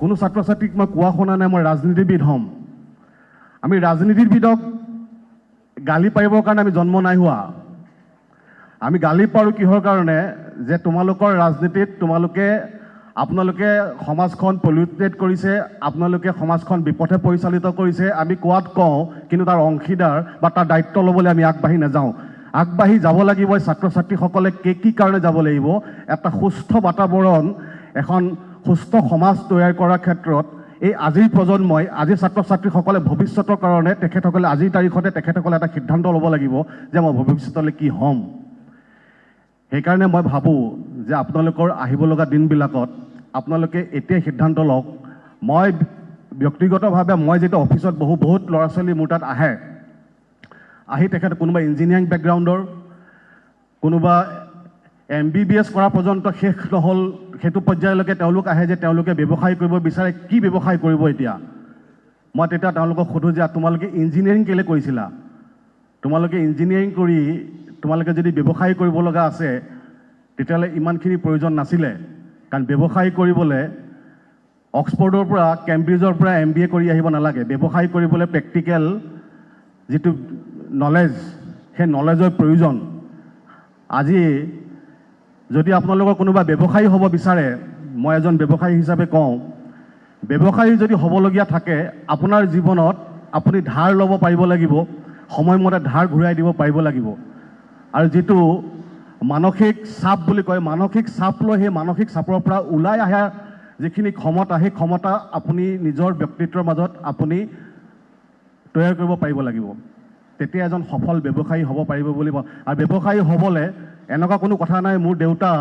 কোনো ছাত্ৰ ছাত্ৰীক মই কোৱা শুনা নাই মই ৰাজনীতিবিদ হ'ম। আমি ৰাজনীতিবিদক গালি পাৰিবৰ কাৰণে আমি জন্ম নাই হোৱা। আমি গালি পাৰোঁ কিহৰ কাৰণে যে তোমালোকৰ ৰাজনীতিত আপোনালোকে সমাজখন পলিউটেড কৰিছে, আপোনালোকে সমাজখন বিপথে পৰিচালিত কৰিছে। আমি কোৱাত কওঁ, কিন্তু তাৰ অংশীদাৰ বা তাৰ দায়িত্ব ল'বলৈ আমি আগবাঢ়ি নাযাওঁ। আগবাঢ়ি যাব লাগিব ছাত্ৰ ছাত্ৰীসকলে কি কাৰণে যাব লাগিব, এটা সুস্থ বাতাবৰণ, এখন সুস্থ সমাজ তৈয়াৰ কৰাৰ ক্ষেত্ৰত এই আজিৰ প্ৰজন্মই, আজিৰ ছাত্ৰ ছাত্ৰীসকলে ভৱিষ্যতৰ কাৰণে তেখেতসকলে আজিৰ তাৰিখতে তেখেতসকলে এটা সিদ্ধান্ত ল'ব লাগিব যে মই ভৱিষ্যতলৈ কি হ'ম। সেইকাৰণে মই ভাবোঁ যে আপোনালোকৰ আহিব লগা দিনবিলাকত আপোনালোকে এতিয়াই সিদ্ধান্ত লওক। মই ব্যক্তিগতভাৱে মই যেতিয়া অফিচত বহুত ল'ৰা ছোৱালী মোৰ তাত আহি তেখেত কোনোবা ইঞ্জিনিয়াৰিং বেকগ্ৰাউণ্ডৰ, কোনোবা MBBS কৰা পৰ্যন্ত শেষ নহ'ল, সেইটো পৰ্যায়লৈকে তেওঁলোক আহে যে তেওঁলোকে ব্যৱসায় কৰিব বিচাৰে। কি ব্যৱসায় কৰিব এতিয়া? মই তেতিয়া তেওঁলোকক সোধোঁ যে তোমালোকে ইঞ্জিনিয়াৰিং কেলৈ কৰিছিলা? তোমালোকে ইঞ্জিনিয়াৰিং কৰি তোমালোকে যদি ব্যৱসায় কৰিব লগা আছে তেতিয়াহ'লে ইমানখিনি প্ৰয়োজন নাছিলে। কাৰণ ব্যৱসায় কৰিবলৈ অক্সফৰ্ডৰ পৰা কেম্ব্ৰিজৰ পৰা MBA কৰি আহিব নালাগে। ব্যৱসায় কৰিবলৈ প্ৰেক্টিকেল যিটো নলেজ, সেই নলেজৰ প্ৰয়োজন। আজি যদি আপোনালোকৰ কোনোবা ব্যৱসায়ী হ'ব বিচাৰে, মই এজন ব্যৱসায়ী হিচাপে কওঁ, ব্যৱসায়ী যদি হ'বলগীয়া থাকে আপোনাৰ জীৱনত আপুনি ধাৰ ল'ব পাৰিব লাগিব, সময়মতে ধাৰ ঘূৰাই দিব পাৰিব লাগিব। আৰু যিটো মানসিক চাপ বুলি কয়, মানসিক চাপ লৈ সেই মানসিক চাপৰ পৰা ওলাই অহা যিখিনি ক্ষমতা, সেই ক্ষমতা আপুনি নিজৰ ব্যক্তিত্বৰ মাজত আপুনি তৈয়াৰ কৰিব পাৰিব লাগিব। তেতিয়া এজন সফল ব্যৱসায়ী হ'ব পাৰিব বুলি মই। আৰু ব্যৱসায়ী হ'বলৈ এনেকুৱা কোনো কথা নাই মোৰ দেউতা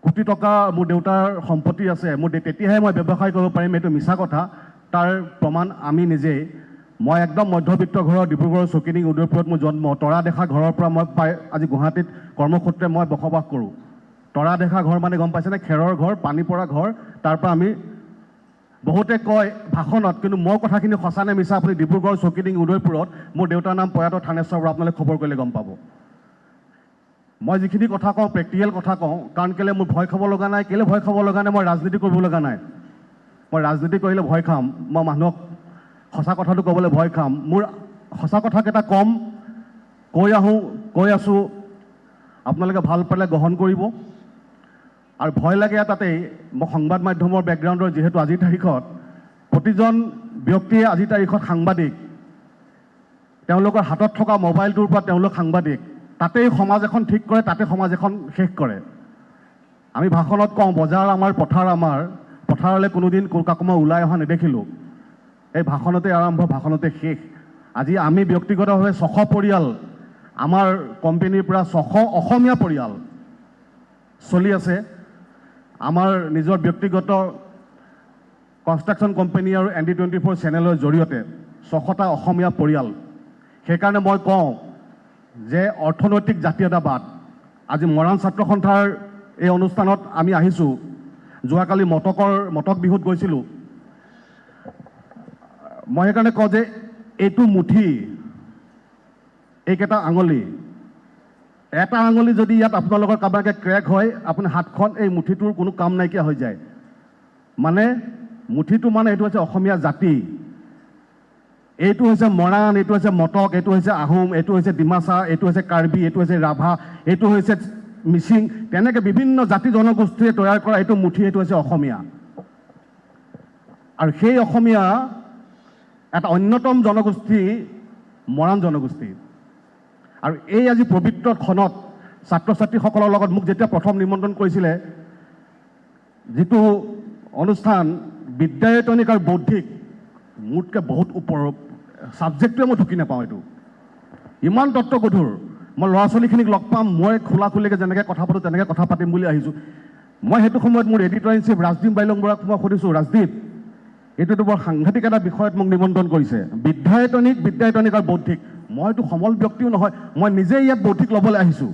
কোটি টকা, মোৰ দেউতাৰ সম্পত্তি আছে, তেতিয়াহে মই ব্যৱসায় কৰিব পাৰিম, এইটো মিছা কথা। তাৰ প্ৰমাণ আমি নিজেই। মই একদম মধ্যবিত্ত ঘৰৰ, ডিব্ৰুগড়ৰ চকিডিং উদয়পুৰত মোৰ জন্ম। তৰা দেখা ঘৰৰ পৰা মই আজি গুৱাহাটীত কৰ্মসূত্ৰে মই বসবাস কৰোঁ। তৰা দেখা ঘৰ মানে গম পাইছেনে? খেৰৰ ঘৰ, পানী পৰা ঘৰ। তাৰ পৰা আমি বহুতে কয় ভাষণত, কিন্তু মই কথাখিনি সঁচা নে মিছা আপুনি ডিব্ৰুগড় চকিডিং উদয়পুৰত মোৰ দেউতাৰ নাম প্ৰয়াত থানেশ্বৰ বৰা, আপোনালোকে খবৰ কৰিলে গম পাব। মই যিখিনি কথা কওঁ প্ৰেক্টিকেল কথা কওঁ। কাৰণ কেলৈ মোৰ ভয় খাব লগা নাই? কেলৈ ভয় খাব লগা নাই? মই ৰাজনীতি কৰিব লগা নাই। মই ৰাজনীতি কৰিলে ভয় খাম, মই মানুহক সঁচা কথাটো ক'বলৈ ভয় খাম। মোৰ সঁচা কথাকেইটা কম, কৈ আছোঁ, আপোনালোকে ভাল পালে গ্ৰহণ কৰিব। আৰু ভয় লাগে তাতেই মই সংবাদ মাধ্যমৰ বেকগ্ৰাউণ্ডৰ, যিহেতু আজিৰ তাৰিখত প্ৰতিজন ব্যক্তিয়ে আজিৰ তাৰিখত সাংবাদিক, তেওঁলোকৰ হাতত থকা মোবাইলটোৰ পৰা তেওঁলোক সাংবাদিক। তাতেই সমাজ এখন ঠিক কৰে, তাতে সমাজ এখন শেষ কৰে। আমি ভাষণত কওঁ বজাৰ আমাৰ, পথাৰ আমাৰ, পথাৰলৈ কোনোদিন কাকো মই ওলাই অহা নেদেখিলোঁ। এই ভাষণতে আৰম্ভ, ভাষণতে শেষ। আজি আমি ব্যক্তিগতভাৱে 600 পৰিয়াল, আমাৰ কোম্পানীৰ পৰা 600 অসমীয়া পৰিয়াল চলি আছে। আমাৰ নিজৰ ব্যক্তিগত কনষ্ট্ৰাকশ্যন কোম্পানী আৰু ND24 চেনেলৰ জৰিয়তে 600টা অসমীয়া পৰিয়াল। সেইকাৰণে মই কওঁ যে অৰ্থনৈতিক জাতীয়তাবাদ। আজি মৰাণ ছাত্ৰ সন্থাৰ এই অনুষ্ঠানত আমি আহিছোঁ। যোৱাকালি মটক বিহুত গৈছিলোঁ। মই সেইকাৰণে কওঁ যে এইটো মুঠি, এইকেইটা আঙুলি, এটা আঙুলি যদি ইয়াত আপোনালোকৰ কাৰোবাকে ক্ৰেক হয়, আপুনি হাতখন এই মুঠিটোৰ কোনো কাম নাইকিয়া হৈ যায়। মানে মুঠিটো মানে এইটো হৈছে অসমীয়া জাতি, এইটো হৈছে মৰাণ, এইটো হৈছে মটক, এইটো হৈছে আহোম, এইটো হৈছে ডিমাচা, এইটো হৈছে কাৰ্বি, এইটো হৈছে ৰাভা, এইটো হৈছে মিচিং। তেনেকৈ বিভিন্ন জাতি জনগোষ্ঠীয়ে তৈয়াৰ কৰা এইটো মুঠি, এইটো হৈছে অসমীয়া। আৰু সেই অসমীয়া এটা অন্যতম জনগোষ্ঠী মৰাণ জনগোষ্ঠী। আৰু এই আজি পবিত্ৰ ক্ষণত ছাত্ৰ ছাত্ৰীসকলৰ লগত মোক যেতিয়া প্ৰথম নিমন্ত্ৰণ কৰিছিলে, যিটো অনুষ্ঠান বিদ্যায়তনিক আৰু বৌদ্ধিক, মোতকৈ বহুত ওপৰৰ ছাবজেক্টটোৱে মই ঢুকি নাপাওঁ। এইটো ইমান তত্ত্বগধুৰ। মই ল'ৰা ছোৱালীখিনিক লগ পাম, মই খোলাখুলিকৈ যেনেকৈ কথা পাতোঁ তেনেকৈ কথা পাতিম বুলি আহিছোঁ। মই সেইটো সময়ত মোৰ এডিটৰ ইন চিফ ৰাজদীপ বাইলং বৰাক মই সুধিছোঁ, ৰাজদীপ এইটোতো বৰ সাংঘাতিক এটা বিষয়ত মোক নিমন্ত্ৰণ কৰিছে, বিদ্যায়তনিক আৰু বৌদ্ধিক। মইতো সমল ব্যক্তিও নহয়, মই নিজেই ইয়াত বৌদ্ধিক ল'বলৈ আহিছোঁ।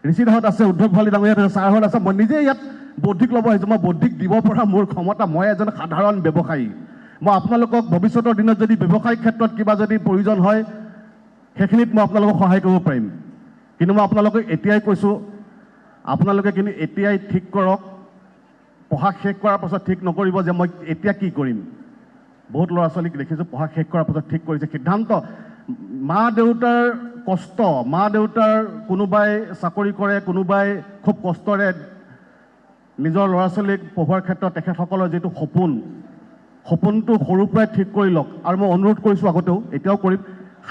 ঋষিদাহঁত আছে, উদ্ধৱ ভালী ডাঙৰীয়াত আছে, ছাৰহঁত আছে, মই নিজেই ইয়াত বৌদ্ধিক ল'ব আহিছোঁ। মই বৌদ্ধিক দিব পৰা মোৰ ক্ষমতা, মই এজন সাধাৰণ ব্যৱসায়ী। মই আপোনালোকক ভৱিষ্যতৰ দিনত যদি ব্যৱসায়িক ক্ষেত্ৰত কিবা যদি প্ৰয়োজন হয়, সেইখিনিত মই আপোনালোকক সহায় কৰিব পাৰিম। কিন্তু মই আপোনালোকক এতিয়াই কৈছোঁ, আপোনালোকে কিন্তু এতিয়াই ঠিক কৰক পঢ়া শেষ কৰাৰ পাছত ঠিক নকৰিব যে মই এতিয়া কি কৰিম। বহুত ল'ৰা ছোৱালীক দেখিছোঁ পঢ়া শেষ কৰাৰ পাছত ঠিক কৰিছে সিদ্ধান্ত। মা দেউতাৰ কষ্ট, মা দেউতাৰ কোনোবাই চাকৰি কৰে, কোনোবাই খুব কষ্টৰে নিজৰ ল'ৰা ছোৱালীক পঢ়োৱাৰ ক্ষেত্ৰত তেখেতসকলৰ যিটো সপোনটো সৰুৰ পৰাই ঠিক কৰি লওক। আৰু মই অনুৰোধ কৰিছোঁ আগতেও, এতিয়াও কৰিম,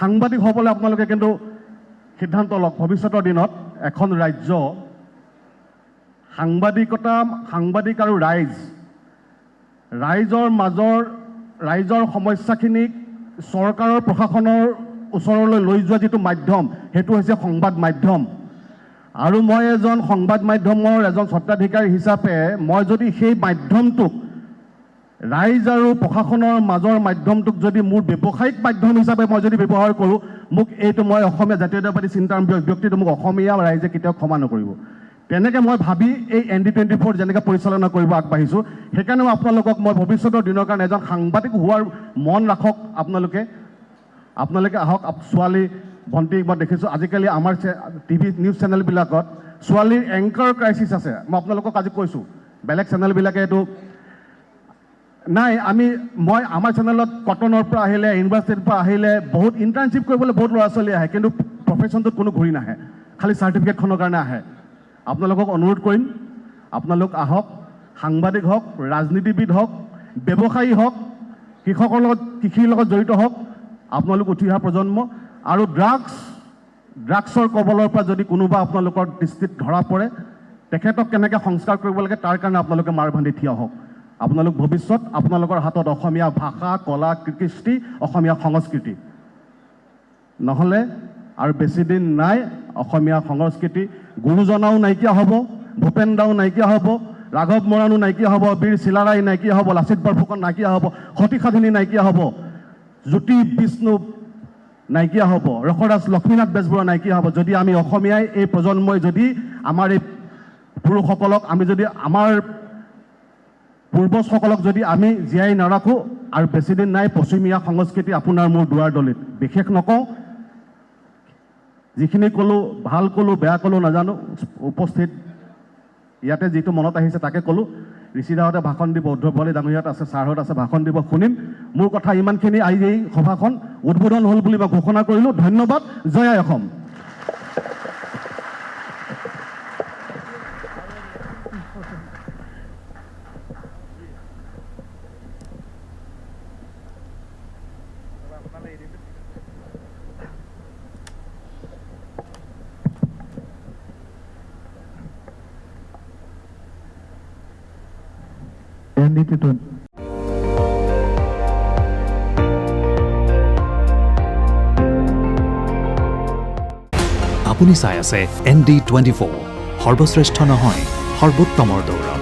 সাংবাদিক হ'বলৈ আপোনালোকে কিন্তু সিদ্ধান্ত লওক। ভৱিষ্যতৰ দিনত এখন ৰাজ্য সাংবাদিক আৰু ৰাইজৰ সমস্যাখিনিক চৰকাৰৰ প্ৰশাসনৰ ওচৰলৈ লৈ যোৱা যিটো মাধ্যম, সেইটো হৈছে সংবাদ মাধ্যম। আৰু মই এজন সংবাদ মাধ্যমৰ স্বত্বাধিকাৰী হিচাপে মই যদি সেই মাধ্যমটোক, ৰাইজ আৰু প্ৰশাসনৰ মাজৰ মাধ্যমটোক যদি মোৰ ব্যৱসায়িক মাধ্যম হিচাপে মই যদি ব্যৱহাৰ কৰোঁ, মোক এইটো মই অসমীয়া জাতীয়তাবাদী চিন্তাৰ ব্যক্তিটো মোক অসমীয়া ৰাইজে কেতিয়াও ক্ষমা নকৰিব। তেনেকৈ মই ভাবি এই ND24 যেনেকৈ পৰিচালনা কৰিব আগবাঢ়িছোঁ, সেইকাৰণে মই আপোনালোকক মই ভৱিষ্যতৰ দিনৰ কাৰণে এজন সাংবাদিক হোৱাৰ মন ৰাখক। আপোনালোকে আহক। ছোৱালী ভণ্টি মই দেখিছোঁ আজিকালি আমাৰ টিভি নিউজ চেনেলবিলাকত ছোৱালীৰ এংকাৰ ক্ৰাইচিছ আছে। মই আপোনালোকক আজি কৈছোঁ, বেলেগ চেনেলবিলাকে এইটো নাই। মই আমাৰ চেনেলত কটনৰ পৰা আহিলে, ইউনিভাৰ্চিটিৰ পৰা আহিলে, বহুত ইণ্টাৰ্ণশ্বিপ কৰিবলৈ বহুত ল'ৰা ছোৱালী আহে, কিন্তু প্ৰফেশ্যনটোত কোনো ঘূৰি নাহে, খালি চাৰ্টিফিকেটখনৰ কাৰণে আহে। আপোনালোকক অনুৰোধ কৰিম, আপোনালোক আহক, সাংবাদিক হওক, ৰাজনীতিবিদ হওক, ব্যৱসায়ী হওক, কৃষিৰ লগত জড়িত হওক, আপোনালোক উঠি অহা প্ৰজন্ম। আৰু ড্ৰাগছৰ কবলৰ পৰা যদি কোনোবা আপোনালোকৰ দৃষ্টিত ধৰা পৰে, তেখেতক কেনেকৈ সংস্কাৰ কৰিব লাগে তাৰ কাৰণে আপোনালোকে মাৰ বান্ধি থিয় হওক। ভৱিষ্যত আপোনালোকৰ হাতত অসমীয়া ভাষা, কলা, কৃষ্টি, অসমীয়া সংস্কৃতি। নহ'লে আৰু বেছিদিন নাই, অসমীয়া সংস্কৃতি গুৰুজনাও নাইকিয়া হ'ব, ভূপেন দাও নাইকিয়া হ'ব, ৰাঘৱ মৰাণো নাইকিয়া হ'ব, বীৰ চিলাৰাই নাইকিয়া হ'ব, লাচিত বৰফুকন নাইকিয়া হ'ব, সতী সাধনী নাইকিয়া হ'ব, জ্যোতি বিষ্ণু নাইকিয়া হ'ব, ৰসৰাজ লক্ষ্মীনাথ বেজবৰুৱা নাইকিয়া হ'ব, যদি আমি অসমীয়াই, এই প্ৰজন্মই যদি আমাৰ এই পুৰুষসকলক, আমি যদি আমাৰ পূৰ্বজসকলক যদি আমি জীয়াই নাৰাখোঁ, আৰু বেছিদিন নাই পশ্চিমীয়া সংস্কৃতি আপোনাৰ মোৰ দুৱাৰ দলিত। বিশেষ নকওঁ, যিখিনি ক'লোঁ, ভাল ক'লোঁ, বেয়া ক'লোঁ নাজানো, উপস্থিত ইয়াতে যিটো মনত আহিছে তাকে ক'লোঁ। ঋষিদাহঁতে ভাষণ দিব, উদ্ধৱ ডাঙৰীয়াত আছে, ছাৰহঁত আছে, ভাষণ দিব, শুনিম। মোৰ কথা ইমানখিনি। এই সভাখন উদ্বোধন হ'ল বুলি মই ঘোষণা কৰিলোঁ। ধন্যবাদ। জয় আই অসম। আপুনি চাই আছে ND24, সৰ্বশ্ৰেষ্ঠ নহয়, সৰ্বোত্তমৰ দৌৰ।